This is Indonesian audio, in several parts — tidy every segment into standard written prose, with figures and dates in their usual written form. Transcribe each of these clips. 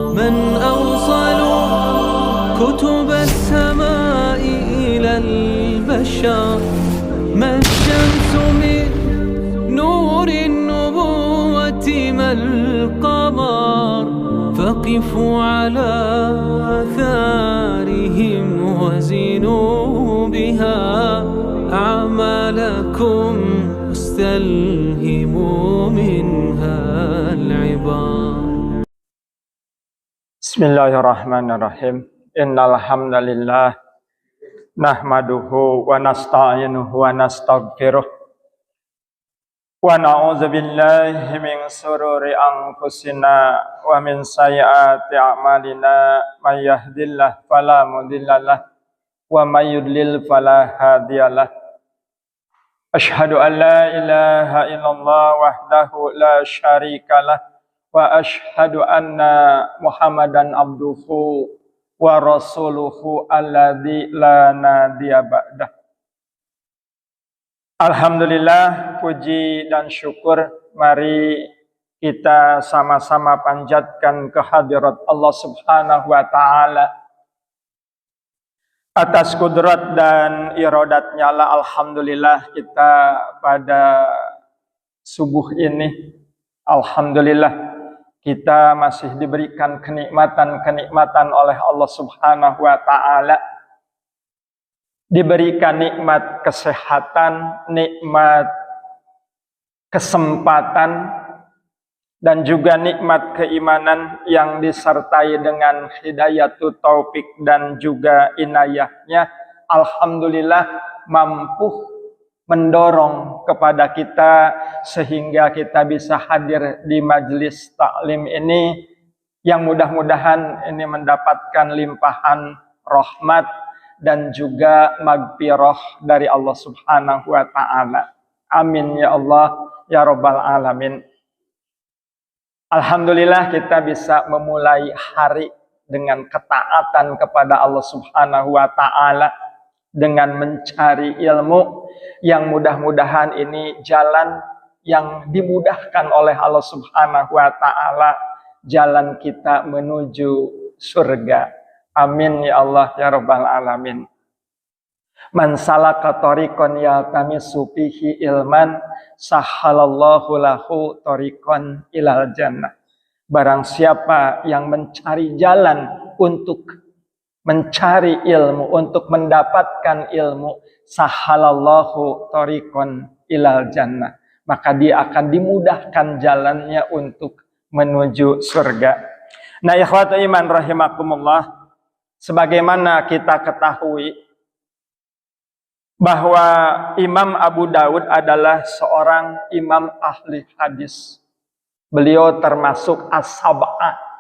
من أوصل كتب السماء إلى البشر ما الشمس من نور النبوة ما القمر فقفوا على آثارهم وزنوا بها أعمالكم واستلهموا منها العبار. Bismillahirrahmanirrahim. Innal hamdalillah nahmaduhu wa nasta'inuhu wa nastaghfiruh wa na'udzu billahi min shururi anfusina wa min sayyiati a'malina may yahdihillahu fala mudhillalah wa may yudlil fala hadiyalah. Asyhadu an la ilaha illallah wahdahu la syarikalah wa asyhadu anna Muhammadan abduhu wa rasuluhu alladzi la nabiyya ba'dah. Alhamdulillah, puji dan syukur mari kita sama-sama panjatkan kehadirat Allah Subhanahu wa taala. Atas kudrat dan iradatnya lah, alhamdulillah kita pada subuh ini, alhamdulillah kita masih diberikan kenikmatan-kenikmatan oleh Allah Subhanahu wa taala. Diberikan nikmat kesehatan, nikmat kesempatan, dan juga nikmat keimanan yang disertai dengan hidayatu taufik dan juga inayahnya. Alhamdulillah mampu mendorong kepada kita sehingga kita bisa hadir di majelis taklim ini, yang mudah-mudahan ini mendapatkan limpahan rahmat dan juga magfirah dari Allah Subhanahu wa taala. Amin ya Allah ya rabbal alamin. Alhamdulillah kita bisa memulai hari dengan ketaatan kepada Allah Subhanahu wa taala, dengan mencari ilmu yang mudah-mudahan ini jalan yang dimudahkan oleh Allah Subhanahu wa taala, jalan kita menuju surga. Amin ya Allah ya rabbal alamin. Man salaka tariqan yaltamisu fihi ilman sahhalallahu lahu tariqan ilal jannah. Barang siapa yang mencari jalan untuk mencari ilmu, untuk mendapatkan ilmu, sahhalallahu tariqan ilal jannah, maka dia akan dimudahkan jalannya untuk menuju surga. Nah, ikhwatu iman rahimakumullah, sebagaimana kita ketahui bahwa Imam Abu Dawud adalah seorang imam ahli hadis. Beliau termasuk as-sab'ah.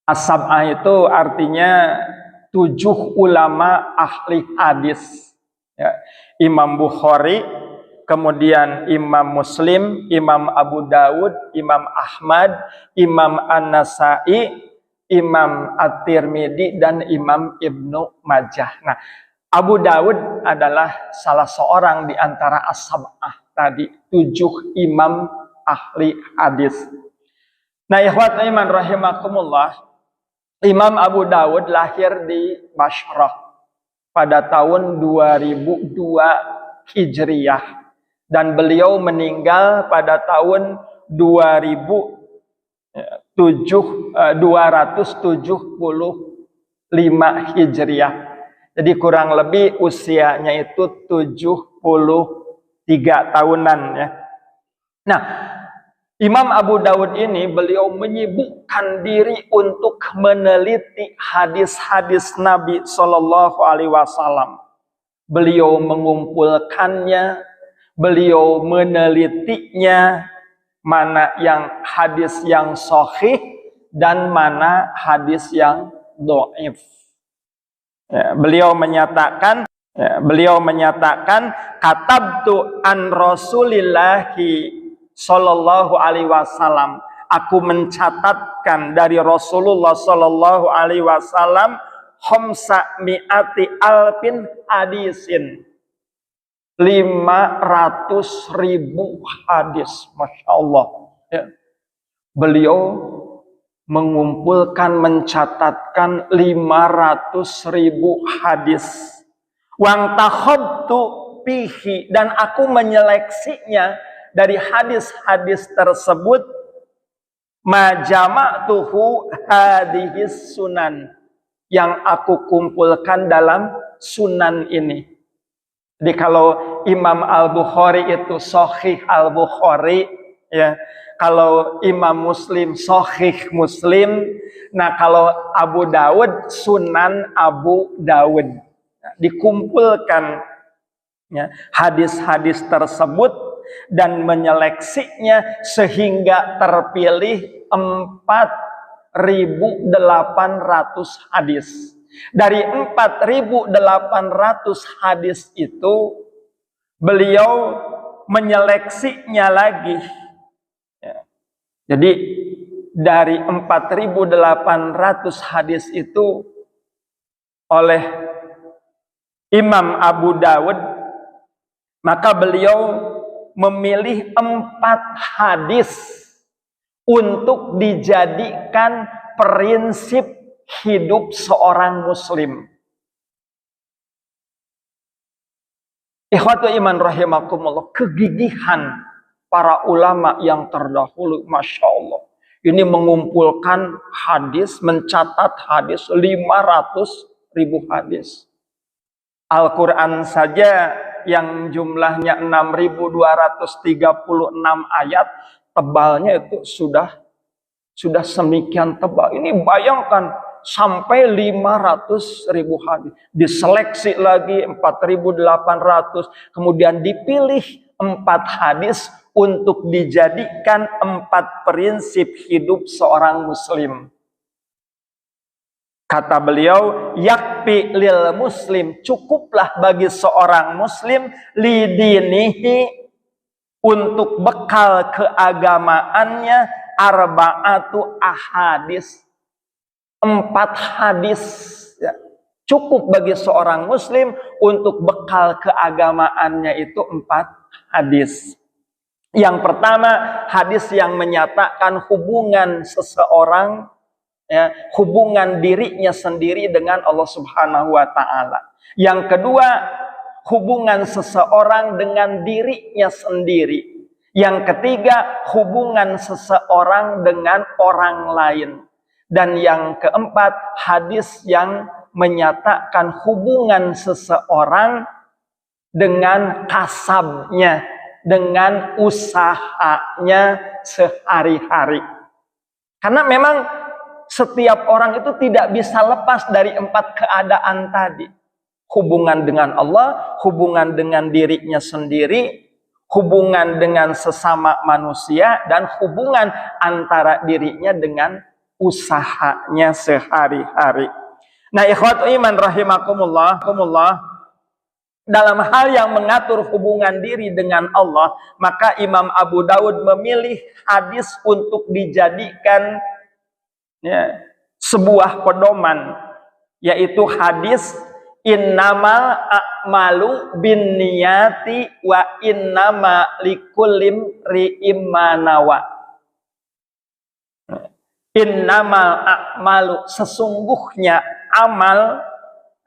As-sab'ah itu artinya 7 ulama ahli hadis. Ya. Imam Bukhari, kemudian Imam Muslim, Imam Abu Dawud, Imam Ahmad, Imam An-Nasai, Imam At-Tirmidzi, dan Imam Ibnu Majah. Nah, Abu Dawud adalah salah seorang di antara as-sab'ah tadi, 7 imam ahli hadis. Nah, ikhwat iman rahimakumullah, Imam Abu Dawud lahir di Bashrah pada tahun 2002 Hijriyah dan beliau meninggal pada tahun 275 Hijriyah. Jadi kurang lebih usianya itu 73 tahunan ya. Nah, Imam Abu Dawud ini beliau menyibukkan diri untuk meneliti hadis-hadis Nabi Shallallahu Alaihi Wasallam. Beliau mengumpulkannya, beliau menelitinya, mana yang hadis yang sahih dan mana hadis yang dhaif. Ya, beliau menyatakan katabtu an Rasulillahi Sallallahu Alaihi Wasallam, aku mencatatkan dari Rasulullah Sallallahu Alaihi Wasallam khamsa mi'ati alfin hadisin, 500.000 hadis, masya Allah. Ya. Beliau mengumpulkan, mencatatkan 500.000 hadis. Wang takhobtu pihi, dan aku menyeleksinya dari hadis-hadis tersebut. Majama'tuhu hadhis sunan, yang aku kumpulkan dalam sunan ini. Jadi kalau Imam Al-Bukhari itu Sahih Al-Bukhari, ya. Kalau Imam Muslim Sahih Muslim. Nah, kalau Abu Dawud Sunan Abu Dawud. Nah, dikumpulkan, ya, hadis-hadis tersebut dan menyeleksinya sehingga terpilih 4.800 hadis. Dari 4.800 hadis itu beliau menyeleksinya lagi. Ya. Jadi dari 4.800 hadis itu oleh Imam Abu Dawud, maka beliau memilih 4 hadis untuk dijadikan prinsip hidup seorang muslim. Ikhwatu iman rahimakumullah, kegigihan para ulama yang terdahulu, Masya Allah. Ini mengumpulkan hadis, mencatat hadis 500.000 hadis. Al-Quran saja yang jumlahnya 6.236 ayat, tebalnya itu sudah semikian tebal. Ini bayangkan sampai 500.000 hadis. Diseleksi lagi 4.800, kemudian dipilih 4 hadis untuk dijadikan 4 prinsip hidup seorang muslim. Kata beliau, yakfi lil muslim, cukuplah bagi seorang muslim lidinihi, untuk bekal keagamaannya, arba'atu ahadis, 4 hadis, ya. Cukup bagi seorang muslim untuk bekal keagamaannya itu 4 hadis. Yang pertama, hadis yang menyatakan hubungan seseorang, ya, hubungan dirinya sendiri dengan Allah Subhanahu wa Ta'ala. Yang kedua, hubungan seseorang dengan dirinya sendiri. Yang ketiga, hubungan seseorang dengan orang lain. Dan yang keempat, hadis yang menyatakan hubungan seseorang dengan kasabnya, dengan usahanya sehari-hari. Karena memang setiap orang itu tidak bisa lepas dari 4 keadaan tadi. Hubungan dengan Allah, hubungan dengan dirinya sendiri, hubungan dengan sesama manusia, dan hubungan antara dirinya dengan usahanya sehari-hari. Nah, ikhwatu iman rahimakumullah, dalam hal yang mengatur hubungan diri dengan Allah, maka Imam Abu Dawud memilih hadis untuk dijadikan, ya, sebuah pedoman, yaitu hadis innamal a'malu binniyati wa innama likullim ri'im manawa. Innamal a'malu, sesungguhnya amal,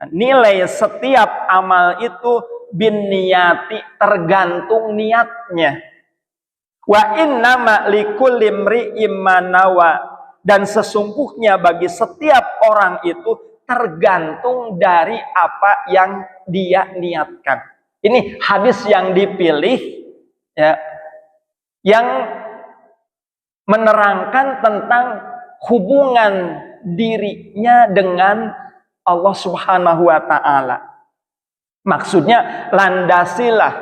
nilai setiap amal itu binniyati, tergantung niatnya. Wa innama likullim ri'im manawa, dan sesungguhnya bagi setiap orang itu tergantung dari apa yang dia niatkan. Ini hadis yang dipilih, ya, yang menerangkan tentang hubungan dirinya dengan Allah Subhanahu wa Ta'ala. Maksudnya, landasilah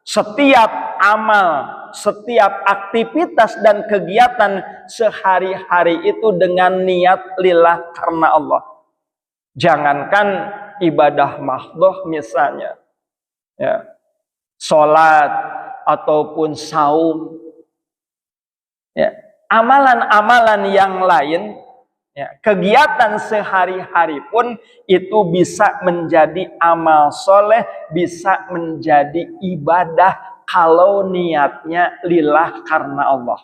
setiap amal, setiap aktivitas dan kegiatan sehari-hari itu dengan niat lillah, karena Allah. Jangankan ibadah mahdhah misalnya, ya, sholat ataupun saum, ya, amalan-amalan yang lain, ya, kegiatan sehari-hari pun itu bisa menjadi amal soleh, bisa menjadi ibadah kalau niatnya lillah, karena Allah.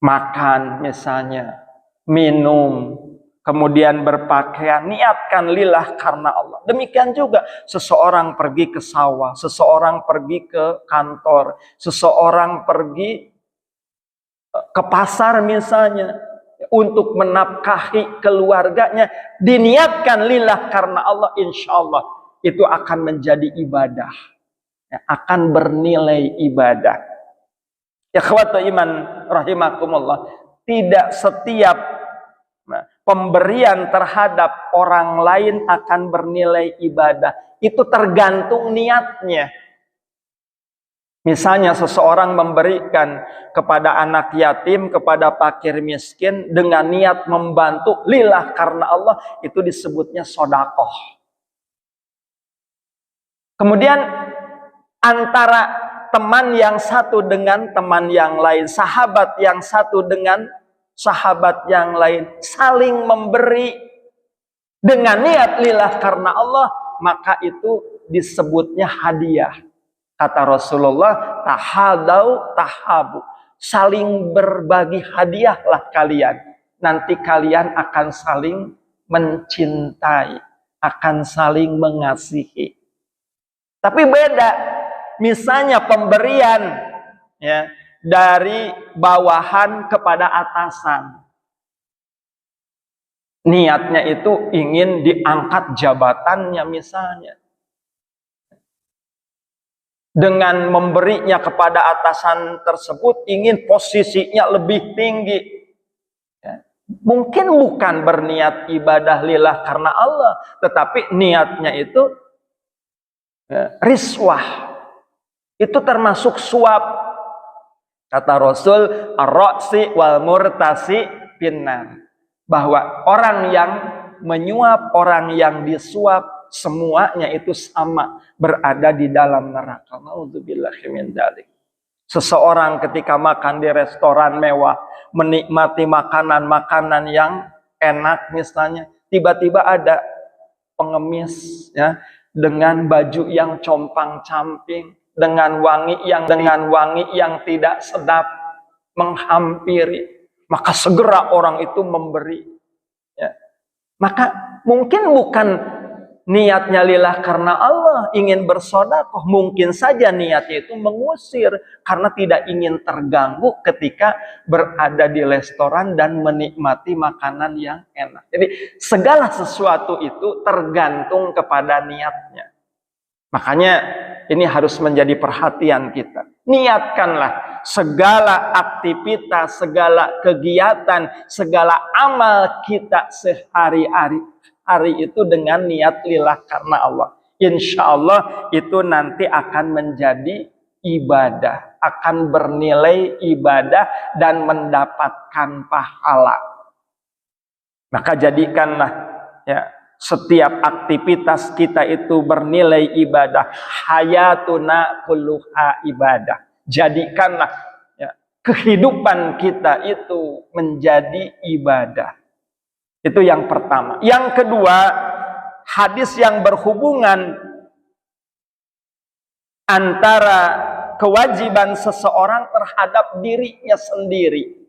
makan misalnya, minum, kemudian berpakaian, niatkan lillah karena Allah. Demikian juga seseorang pergi ke sawah, seseorang pergi ke kantor, seseorang pergi ke pasar misalnya, untuk menafkahi keluarganya, diniatkan lillah karena Allah, insya Allah itu akan menjadi ibadah, akan bernilai ibadah. Ya ikhwatu iman rahimakumullah, tidak setiap pemberian terhadap orang lain akan bernilai ibadah. Itu tergantung niatnya. Misalnya seseorang memberikan kepada anak yatim, kepada fakir miskin dengan niat membantu lillah karena Allah, itu disebutnya sodakoh. Kemudian antara teman yang satu dengan teman yang lain, sahabat yang satu dengan sahabat yang lain, saling memberi dengan niat lillah karena Allah, maka itu disebutnya hadiah. Kata Rasulullah, tahadau tahabu, saling berbagi hadiahlah kalian, nanti kalian akan saling mencintai, akan saling mengasihi. Tapi beda, misalnya pemberian ya dari bawahan kepada atasan, niatnya itu ingin diangkat jabatannya misalnya. Dengan memberinya kepada atasan tersebut ingin posisinya lebih tinggi. Ya. Mungkin bukan berniat ibadah lillah karena Allah, tetapi niatnya itu riswah. Itu termasuk suap. Kata Rasul, ar-ra'si wal murtasi finnar. Bahwa orang yang menyuap, orang yang disuap, semuanya itu sama, berada di dalam neraka. Nauzubillahi min dzalik. Seseorang ketika makan di restoran mewah, menikmati makanan-makanan yang enak misalnya, tiba-tiba ada pengemis ya dengan baju yang compang-camping, dengan wangi yang tidak sedap menghampiri, maka segera orang itu memberi. Ya. Maka mungkin bukan niatnya lillah karena Allah, ingin bersedekah, mungkin saja niatnya itu mengusir karena tidak ingin terganggu ketika berada di restoran dan menikmati makanan yang enak. Jadi segala sesuatu itu tergantung kepada niatnya. Makanya ini harus menjadi perhatian kita. Niatkanlah segala aktivitas, segala kegiatan, segala amal kita sehari-hari itu dengan niat lillah karena Allah. Insya Allah itu nanti akan menjadi ibadah, akan bernilai ibadah dan mendapatkan pahala. Maka jadikanlah ya setiap aktivitas kita itu bernilai ibadah. Hayatuna kulluha ibadah. Jadikanlah ya, kehidupan kita itu menjadi ibadah. Itu yang pertama. Yang kedua, hadis yang berhubungan antara kewajiban seseorang terhadap dirinya sendiri.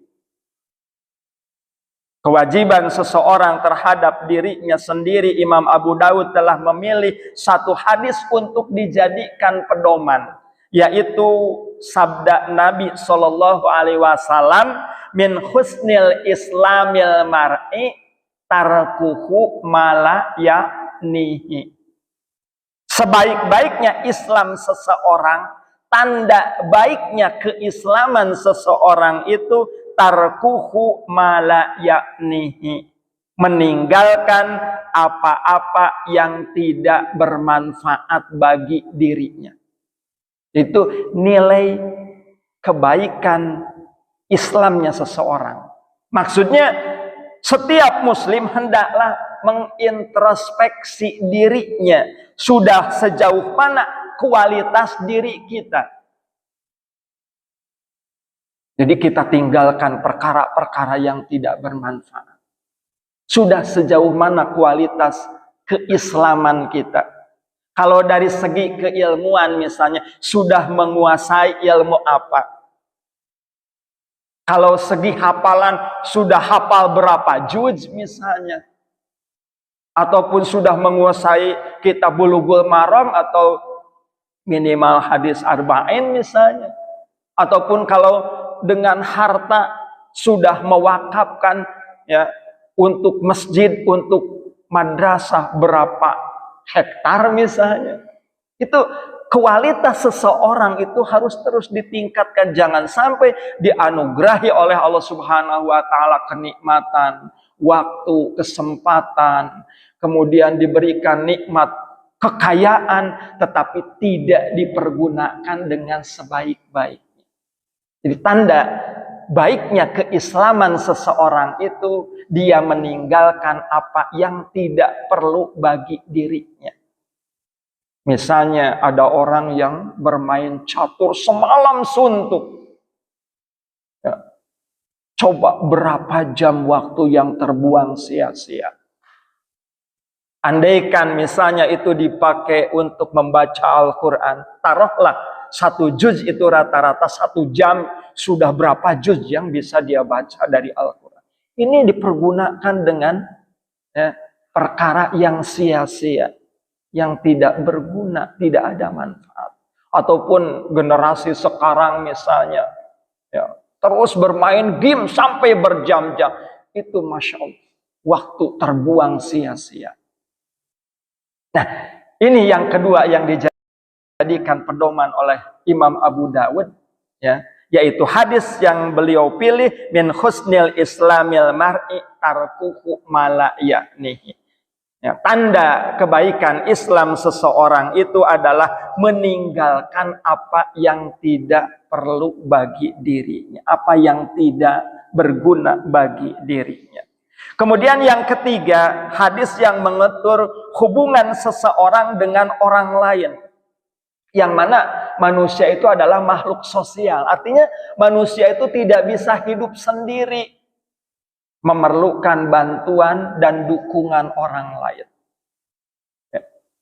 Kewajiban seseorang terhadap dirinya sendiri, Imam Abu Dawud telah memilih satu hadis untuk dijadikan pedoman, yaitu sabda Nabi SAW, min husnil islamil mar'i tarkuhu mala ya'nihi. Sebaik-baiknya Islam seseorang, tanda baiknya keislaman seseorang itu tarkuhu mala ya'nihi, meninggalkan apa-apa yang tidak bermanfaat bagi dirinya. Itu nilai kebaikan Islamnya seseorang. Maksudnya setiap muslim hendaklah mengintrospeksi dirinya. Sudah sejauh mana kualitas diri kita. Jadi kita tinggalkan perkara-perkara yang tidak bermanfaat. Sudah sejauh mana kualitas keislaman kita. Kalau dari segi keilmuan misalnya, sudah menguasai ilmu apa? Kalau segi hafalan sudah hafal berapa juz misalnya, ataupun sudah menguasai kitab Bulughul Maram atau minimal hadis arba'in misalnya, ataupun kalau dengan harta sudah mewakafkan ya untuk masjid, untuk madrasah berapa hektar misalnya. Itu kualitas seseorang itu harus terus ditingkatkan. Jangan sampai dianugerahi oleh Allah Subhanahu wa taala kenikmatan, waktu, kesempatan, kemudian diberikan nikmat kekayaan, tetapi tidak dipergunakan dengan sebaik-baiknya. Jadi tanda baiknya keislaman seseorang itu dia meninggalkan apa yang tidak perlu bagi dirinya. Misalnya ada orang yang bermain catur semalam suntuk. Ya. Coba berapa jam waktu yang terbuang sia-sia. Andaikan misalnya itu dipakai untuk membaca Al-Quran, taruhlah 1 juz itu rata-rata 1 jam, sudah berapa juz yang bisa dia baca dari Al-Quran. Ini dipergunakan dengan ya, perkara yang sia-sia, yang tidak berguna, tidak ada manfaat. Ataupun generasi sekarang misalnya ya, terus bermain game sampai berjam-jam, itu Masya Allah, waktu terbuang sia-sia. Nah, ini yang kedua yang dijadikan pedoman oleh Imam Abu Dawud, ya, yaitu hadis yang beliau pilih, min husnil islamil mar'i tarkuhu mala ya'nihi. Ya, tanda kebaikan Islam seseorang itu adalah meninggalkan apa yang tidak perlu bagi dirinya, apa yang tidak berguna bagi dirinya. Kemudian yang ketiga, hadis yang mengatur hubungan seseorang dengan orang lain. Yang mana manusia itu adalah makhluk sosial. Artinya manusia itu tidak bisa hidup sendiri. Memerlukan bantuan dan dukungan orang lain.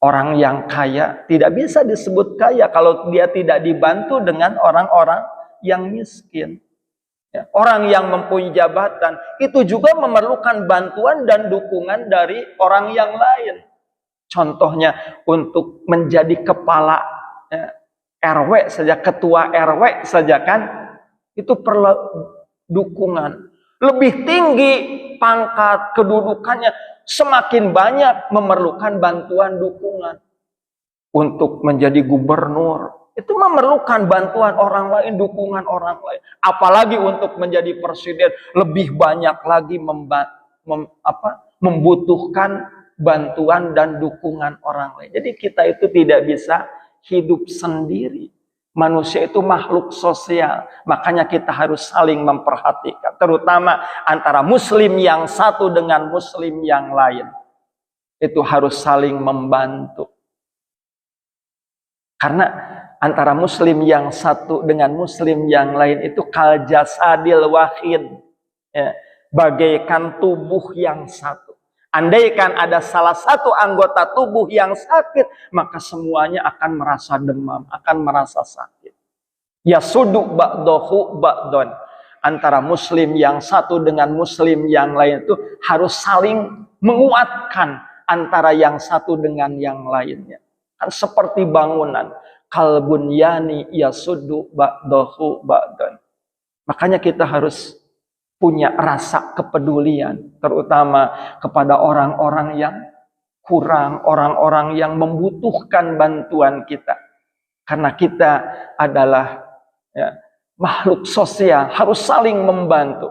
Orang yang kaya tidak bisa disebut kaya kalau dia tidak dibantu dengan orang-orang yang miskin. Orang yang mempunyai jabatan itu juga memerlukan bantuan dan dukungan dari orang yang lain. Contohnya untuk menjadi kepala RW saja, ketua RW saja kan, itu perlu dukungan. Lebih tinggi pangkat kedudukannya, semakin banyak memerlukan bantuan dukungan. Untuk menjadi gubernur, itu memerlukan bantuan orang lain, dukungan orang lain. Apalagi untuk menjadi presiden, lebih banyak lagi membutuhkan bantuan dan dukungan orang lain. Jadi kita itu tidak bisa hidup sendiri. Manusia itu makhluk sosial. Makanya kita harus saling memperhatikan. Terutama antara muslim yang satu dengan muslim yang lain. Itu harus saling membantu. Karena antara muslim yang satu dengan muslim yang lain itu kal jasadil wahid, ya, bagaikan tubuh yang satu. Andaikan ada salah satu anggota tubuh yang sakit, maka semuanya akan merasa demam, akan merasa sakit. Yasudu ba'dahu ba'don. Antara muslim yang satu dengan muslim yang lain itu harus saling menguatkan antara yang satu dengan yang lainnya. Kan seperti bangunan, kalbun yani yasudu ba'dahu ba'dan. Makanya kita harus punya rasa kepedulian, terutama kepada orang-orang yang kurang, orang-orang yang membutuhkan bantuan kita. Karena kita adalah ya, makhluk sosial, harus saling membantu.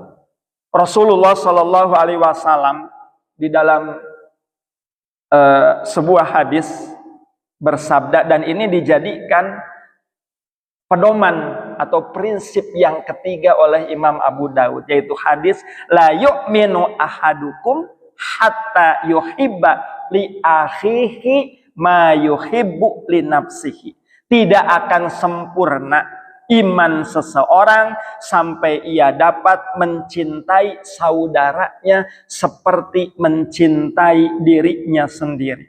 Rasulullah Shallallahu Alaihi Wasallam di dalam sebuah hadis bersabda, dan ini dijadikan pedoman atau prinsip yang ketiga oleh Imam Abu Dawud, yaitu hadis la yu'minu ahadukum hatta yuhibba li akhihi ma yuhibbu li nafsihi. Tidak akan sempurna iman seseorang sampai ia dapat mencintai saudaranya seperti mencintai dirinya sendiri.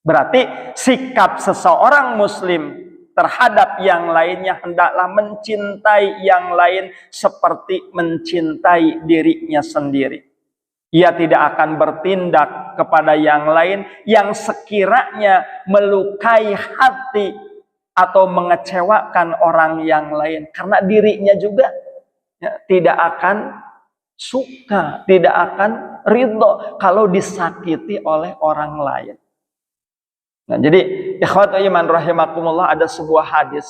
Berarti sikap seseorang muslim terhadap yang lainnya, hendaklah mencintai yang lain seperti mencintai dirinya sendiri. Ia tidak akan bertindak kepada yang lain yang sekiranya melukai hati atau mengecewakan orang yang lain, karena dirinya juga tidak akan suka, tidak akan ridho kalau disakiti oleh orang lain. Nah, jadi ikhwatul iman rahimakumullah, ada sebuah hadis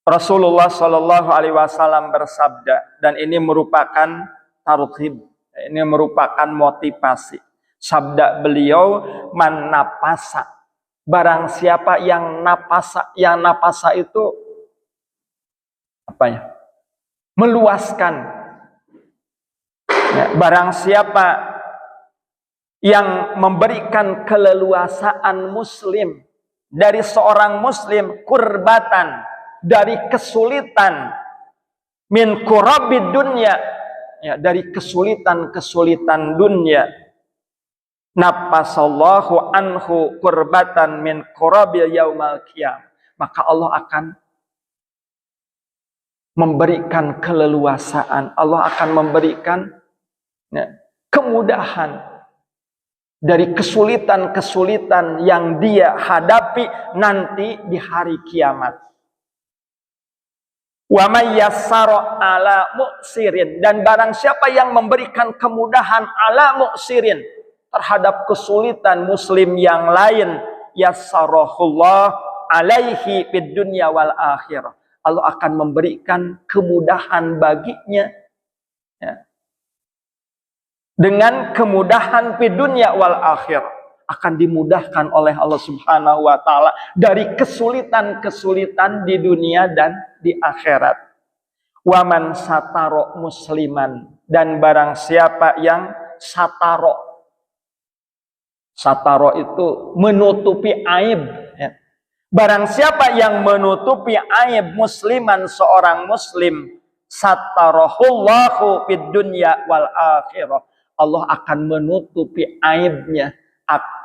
Rasulullah Shallallahu Alaihi Wasallam bersabda, dan ini merupakan targhib, ini merupakan motivasi. Sabda beliau, man napasa, barang siapa yang napasa itu apa ya? Meluaskan. Ya, barang siapa yang memberikan keleluasaan muslim, dari seorang muslim, kurbatan, dari kesulitan, min kurabid dunya, ya, dari kesulitan dunia, napasallahu anhu kurbatan min kurabil yaumal qiyam, maka Allah akan memberikan keleluasaan, Allah akan memberikan kemudahan dari kesulitan-kesulitan yang dia hadapi nanti di hari kiamat. Wa may yassara ala mu'sirin, dan barang siapa yang memberikan kemudahan ala mu'sirin, terhadap kesulitan muslim yang lain, yassarahullah alaihi fid dunya wal akhirah, Allah akan memberikan kemudahan baginya, ya, dengan kemudahan di dunia wal akhir, akan dimudahkan oleh Allah Subhanahu wa taala dari kesulitan-kesulitan di dunia dan di akhirat. Wa man sataro musliman, dan barang siapa yang sataro itu menutupi aib, ya. Barang siapa yang menutupi aib musliman, seorang muslim, satarahullahu fid dunya wal akhirah, Allah akan menutupi aibnya,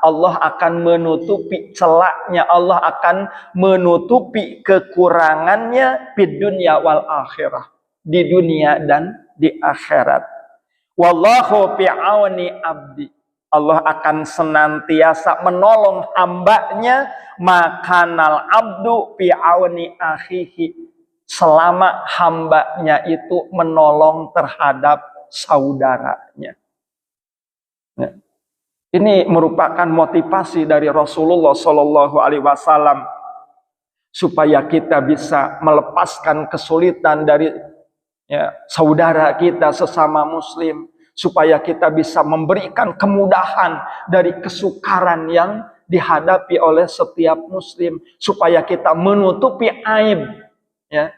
Allah akan menutupi celaknya, Allah akan menutupi kekurangannya di dunia wal akhirah, di dunia dan di akhirat. Wallahu fi auni abdi, Allah akan senantiasa menolong hambanya, makanal abdu fi auni akhihi, selama hambanya itu menolong terhadap saudaranya. Ya. Ini merupakan motivasi dari Rasulullah Shallallahu Alaihi Wasallam supaya kita bisa melepaskan kesulitan dari, ya, saudara kita sesama muslim, supaya kita bisa memberikan kemudahan dari kesukaran yang dihadapi oleh setiap muslim, supaya kita menutupi aib, ya,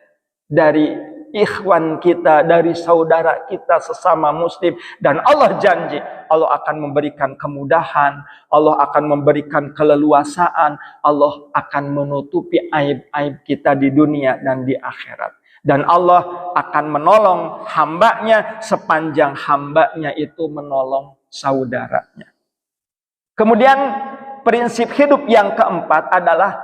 dari ikhwan kita, dari saudara kita sesama muslim. Dan Allah janji, Allah akan memberikan kemudahan, Allah akan memberikan keleluasaan, Allah akan menutupi aib-aib kita di dunia dan di akhirat. Dan Allah akan menolong hambanya sepanjang hambanya itu menolong saudaranya. Kemudian prinsip hidup yang keempat adalah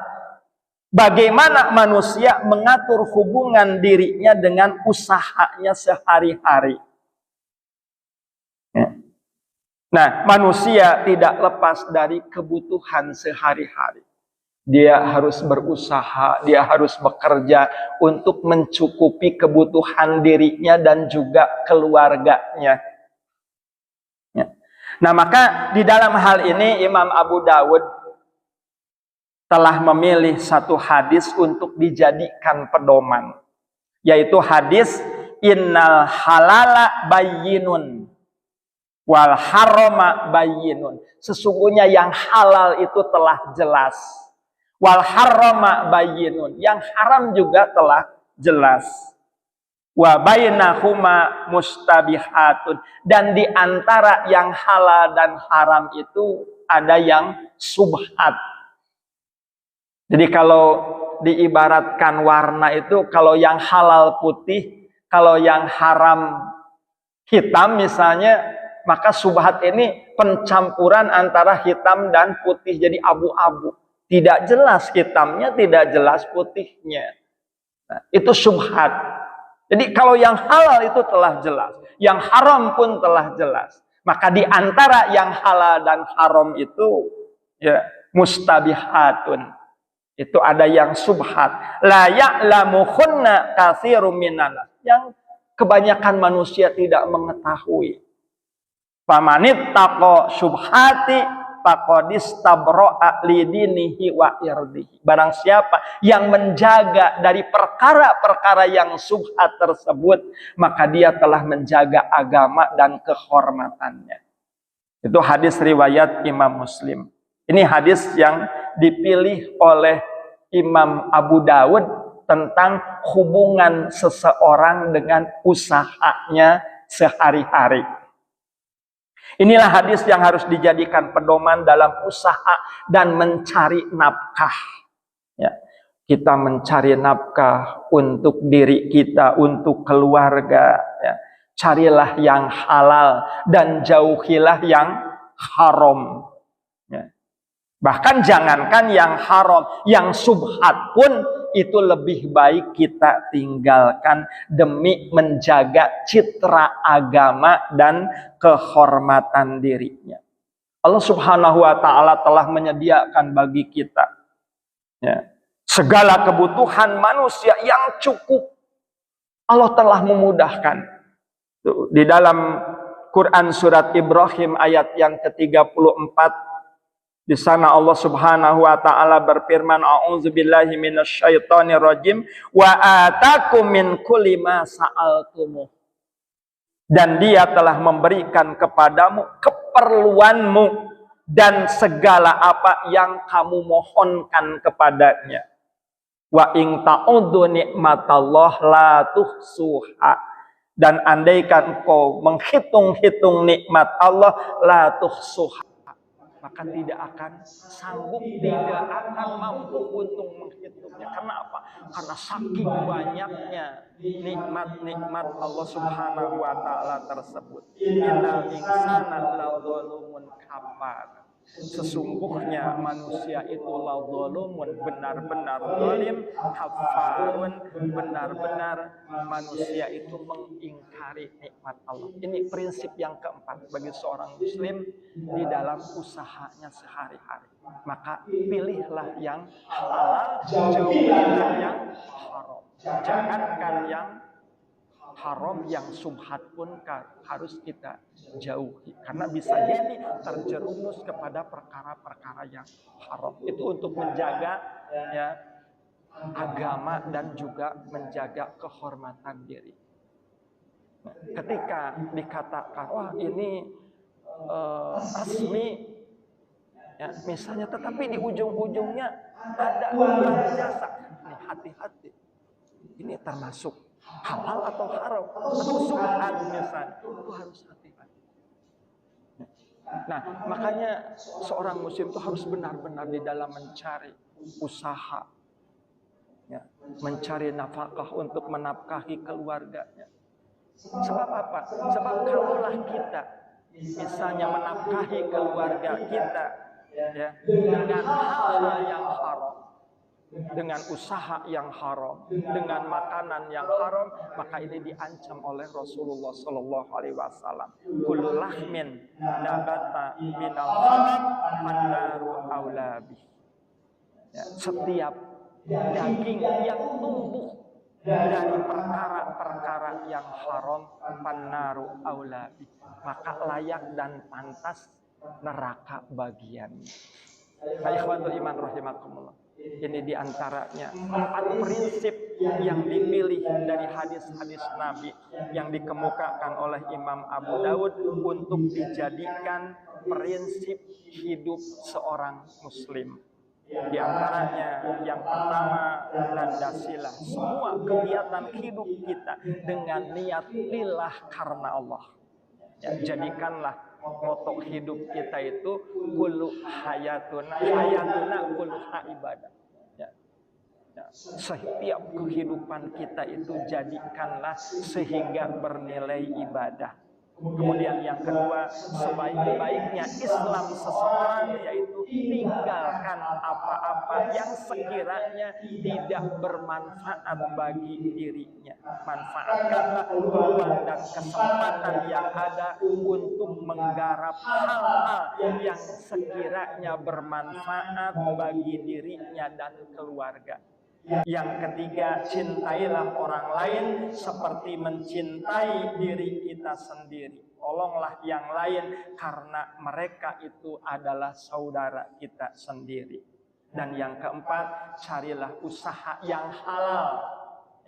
bagaimana manusia mengatur hubungan dirinya dengan usahanya sehari-hari. Ya. Nah, manusia tidak lepas dari kebutuhan sehari-hari. Dia harus berusaha, dia harus bekerja untuk mencukupi kebutuhan dirinya dan juga keluarganya. Ya. Nah, maka di dalam hal ini Imam Abu Dawud telah memilih satu hadis untuk dijadikan pedoman, yaitu hadis innal halala bayyinun wal harama bayyinun. Sesungguhnya yang halal itu telah jelas, wal harama bayyinun, yang haram juga telah jelas. Wa bainahuma mustabihatun, dan di antara yang halal dan haram itu ada yang subhat. Jadi kalau diibaratkan warna itu, kalau yang halal putih, kalau yang haram hitam misalnya, maka subhat ini pencampuran antara hitam dan putih, jadi abu-abu. Tidak jelas hitamnya, tidak jelas putihnya. Nah, itu syubhat. Jadi kalau yang halal itu telah jelas, yang haram pun telah jelas. Maka di antara yang halal dan haram itu ya mustabihatun. Itu ada yang subhat. La ya'lamuhunna katsirum minan nas. Yang kebanyakan manusia tidak mengetahui. Famanit taqo subhati faqadis tabro'a lidinihi wa irdihi. Barang siapa yang menjaga dari perkara-perkara yang subhat tersebut, maka dia telah menjaga agama dan kehormatannya. Itu hadis riwayat Imam Muslim. Ini hadis yang dipilih oleh Imam Abu Dawud tentang hubungan seseorang dengan usahanya sehari-hari. Inilah hadis yang harus dijadikan pedoman dalam usaha dan mencari nafkah. Ya, kita mencari nafkah untuk diri kita, untuk keluarga. Ya. Carilah yang halal dan jauhilah yang haram. Ya. Bahkan jangankan yang haram, yang subhat pun itu lebih baik kita tinggalkan demi menjaga citra agama dan kehormatan dirinya. Allah Subhanahu wa taala telah menyediakan bagi kita ya, segala kebutuhan manusia yang cukup. Allah telah memudahkan. Tuh, di dalam Quran surat Ibrahim ayat yang ke-34, di sana Allah Subhanahu wa taala berfirman, a'udzubillahi minasyaitonir rajim, wa atakum min kulli ma sa'altumuh. Dan dia telah memberikan kepadamu keperluanmu dan segala apa yang kamu mohonkan kepadanya. Wa in ta'uddu nikmatallah la tuhsuha. Dan andaikan engkau menghitung-hitung nikmat Allah, la tuhsuha, maka tidak akan sanggup, tidak akan mampu untuk menghitungnya. Kenapa? Karena saking banyaknya nikmat-nikmat Allah Subhanahu wa taala tersebut. Innal insana ladzalumun kafar. Sesungguhnya manusia itu ladzalumun, benar-benar zalim, kafarun, benar-benar manusia itu mengingkari nikmat Allah. Ini prinsip yang keempat bagi seorang muslim di dalam usahanya sehari-hari. Maka pilihlah yang halal, jauhilah yang haram. Jangankan yang haram, yang subhat pun harus kita jauhi. Karena bisa jadi terjerumus kepada perkara-perkara yang haram. Itu untuk menjaga ya, agama dan juga menjaga kehormatan diri. Ketika dikatakan, wah ini resmi, ya, misalnya, tetapi di ujung-ujungnya ada jasa. Nih, hati-hati. Ini termasuk halal atau haram atau subhat misalnya, itu harus hati-hati. Nah, makanya seorang muslim itu harus benar-benar di dalam mencari usaha, ya, mencari nafkah untuk menafkahi keluarganya. Sebab apa? Sebab kalaulah kita misalnya menafkahi keluarga kita ya, dengan hal yang haram, dengan usaha yang haram, dengan makanan yang haram, maka ini diancam oleh Rasulullah Sallallahu Alaihi Wasallam. Kullu lahmin nabata minal haram fannaru aulabi. Ya, setiap daging yang tumbuh dari perkara-perkara yang haram, fannaru aulabi, maka layak dan pantas neraka bagiannya. Nah, ikhwatul iman rahimakumullah. Ini diantaranya 4 prinsip yang dipilih dari hadis-hadis Nabi yang dikemukakan oleh Imam Abu Dawud untuk dijadikan prinsip hidup seorang muslim. Di antaranya yang pertama, landasilah semua kegiatan hidup kita dengan niat lillah karena Allah. Ya, jadikanlah moto hidup kita itu kullu hayatuna kulluha ibadah. Ya. Ya. Setiap kehidupan kita itu jadikanlah sehingga bernilai ibadah. Kemudian yang kedua, sebaik-baiknya Islam seseorang yaitu tinggalkan apa-apa yang sekiranya tidak bermanfaat bagi dirinya. Manfaatkanlah peluang dan kesempatan yang ada untuk menggarap hal-hal yang sekiranya bermanfaat bagi dirinya dan keluarga. Yang ketiga, cintailah orang lain seperti mencintai diri kita sendiri. Tolonglah yang lain karena mereka itu adalah saudara kita sendiri. Dan yang keempat, carilah usaha yang halal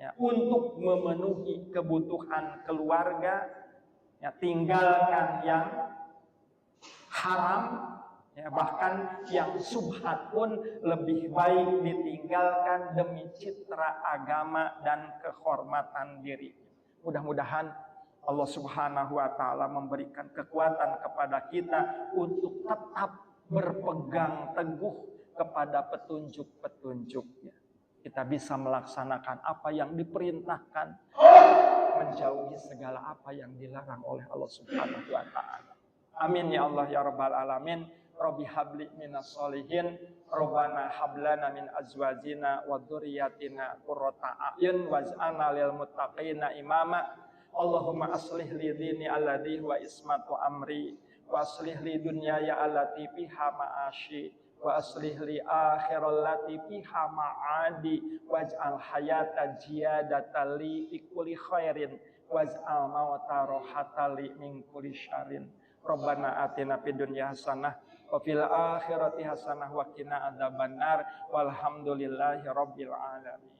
ya, untuk memenuhi kebutuhan keluarga. Ya, tinggalkan yang haram. Ya, bahkan yang subhat pun lebih baik ditinggalkan demi citra agama dan kehormatan diri. Mudah-mudahan Allah Subhanahu wa taala memberikan kekuatan kepada kita untuk tetap berpegang teguh kepada petunjuk-petunjuknya. Kita bisa melaksanakan apa yang diperintahkan, menjauhi segala apa yang dilarang oleh Allah Subhanahu wa taala. Amin ya Allah ya rabbal alamin. Rabbi habli minas solihin, Rabbana hablana min azwajina wa dzurriyyatina qurrata a'yun waj'alna lil muttaqina imama. Allahumma aslih li dini alladhi wa ismatu amri wa aslih li dunyaya allati fiha ma'ashi wa aslih li akhiral lati fiha ma'adi waj'al hayata ziyadatan li fi kulli khairin waj'al mauta rohatan li min kulli syarrin. Rabbana atina fid dunya hasanah wa fil akhirati hasanah wa qina adzabannar walhamdulillahi rabbil alamin.